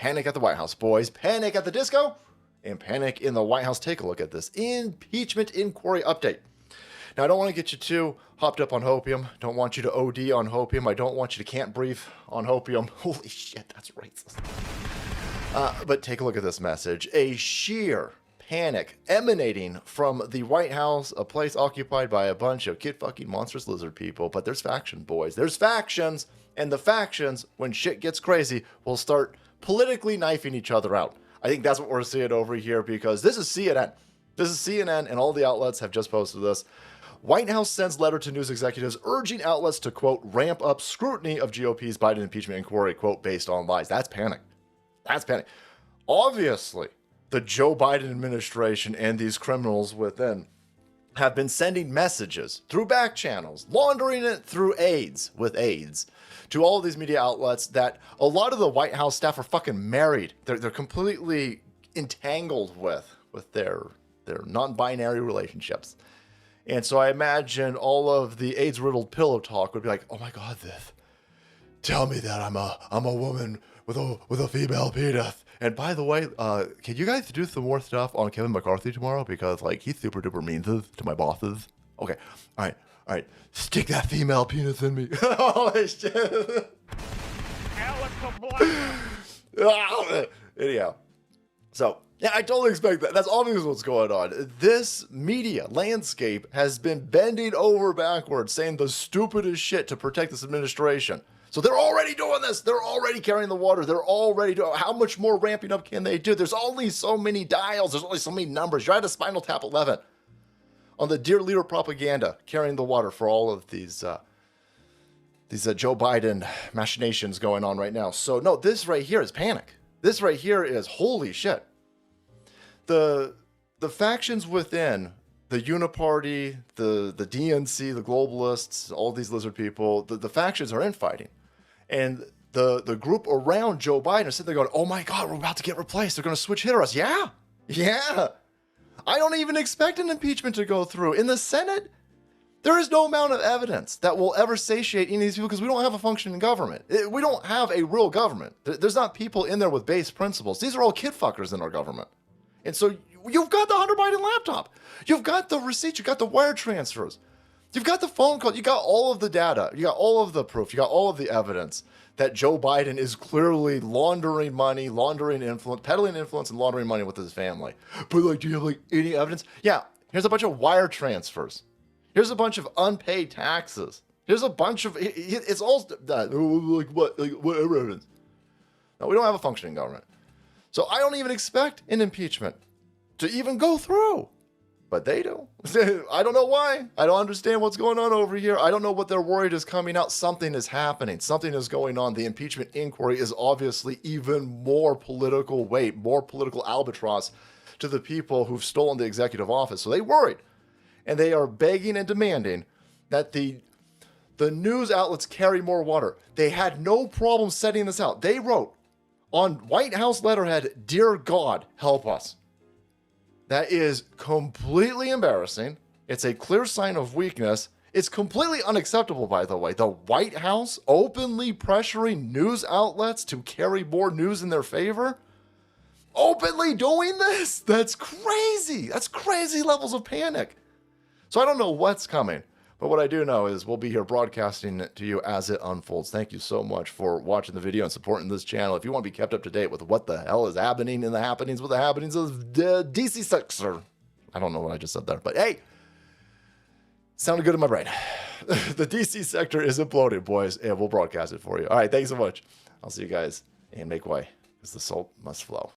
Panic at the White House, boys. Panic at the disco and panic in the White House. Take a look at this impeachment inquiry update. Now, I don't want to get you too hopped up on hopium. Don't want you to OD on hopium. I don't want you to can't breathe on hopium. Holy shit, that's racist. But take a look at this message. A sheer panic emanating from the White House, a place occupied by a bunch of kid-fucking monstrous lizard people. But there's factions, boys. There's factions. And the factions, when shit gets crazy, will start politically knifing each other out. I think that's what we're seeing over here because this is CNN. This is CNN, and all the outlets have just posted this. White House sends letter to news executives urging outlets to, quote, ramp up scrutiny of GOP's Biden impeachment inquiry, quote, based on lies. That's panic. That's panic. Obviously, the Joe Biden administration and these criminals within have been sending messages through back channels, laundering it through aides with aides to all of these media outlets that a lot of the White House staff are fucking married. They're completely entangled with their non-binary relationships. And so I imagine all of the AIDS-riddled pillow talk would be like, oh my God, this, tell me that I'm a woman with a female penis. And by the way, can you guys do some more stuff on Kevin McCarthy tomorrow? Because like he's super duper mean to my bosses. Okay, all right. Stick that female penis in me. Holy shit. Anyhow, so yeah, I totally expect that. That's obviously what's going on. This media landscape has been bending over backwards, saying the stupidest shit to protect this administration. So they're already doing this. They're already carrying the water. They're already doing. How much more ramping up can they do? There's only so many dials. There's only so many numbers. You're at a Spinal Tap 11 on the Dear Leader propaganda, carrying the water for all of these Joe Biden machinations going on right now. So no, this right here is panic. This right here is holy shit. The factions within the Uniparty, the DNC, the globalists, all these lizard people, the factions are infighting. And the group around Joe Biden are sitting there going, oh my God, we're about to get replaced. They're going to switch hitter us. Yeah. I don't even expect an impeachment to go through. In the Senate, there is no amount of evidence that will ever satiate any of these people because we don't have a functioning government. We don't have a real government. There's not people in there with base principles. These are all kid fuckers in our government. And so you've got the Hunter Biden laptop. You've got the receipts. You've got the wire transfers. You've got the phone call. You got all of the data. You got all of the proof. You got all of the evidence that Joe Biden is clearly laundering money, laundering influence, peddling influence, and laundering money with his family. But like, do you have like any evidence? Yeah. Here's a bunch of wire transfers. Here's a bunch of unpaid taxes. Here's a bunch of, it's all, like what evidence? No, we don't have a functioning government. So I don't even expect an impeachment to even go through. But they do. I don't know why. I don't understand what's going on over here. I don't know what they're worried is coming out. Something is happening. Something is going on. The impeachment inquiry is obviously even more political weight, more political albatross to the people who've stolen the executive office. So they worried. And they are begging and demanding that the news outlets carry more water. They had no problem setting this out. They wrote on White House letterhead, "Dear God, help us." That is completely embarrassing. It's a clear sign of weakness. It's completely unacceptable, by the way. The White House openly pressuring news outlets to carry more news in their favor. Openly doing this? That's crazy. That's crazy levels of panic. So I don't know what's coming. But what I do know is we'll be here broadcasting it to you as it unfolds. Thank you so much for watching the video and supporting this channel. If you want to be kept up to date with what the hell is happening in the happenings with the happenings of the DC sector. I don't know what I just said there, but hey, sounded good in my brain. The DC sector is imploding, boys, and we'll broadcast it for you. All right, thanks so much. I'll see you guys, and make way, because the salt must flow.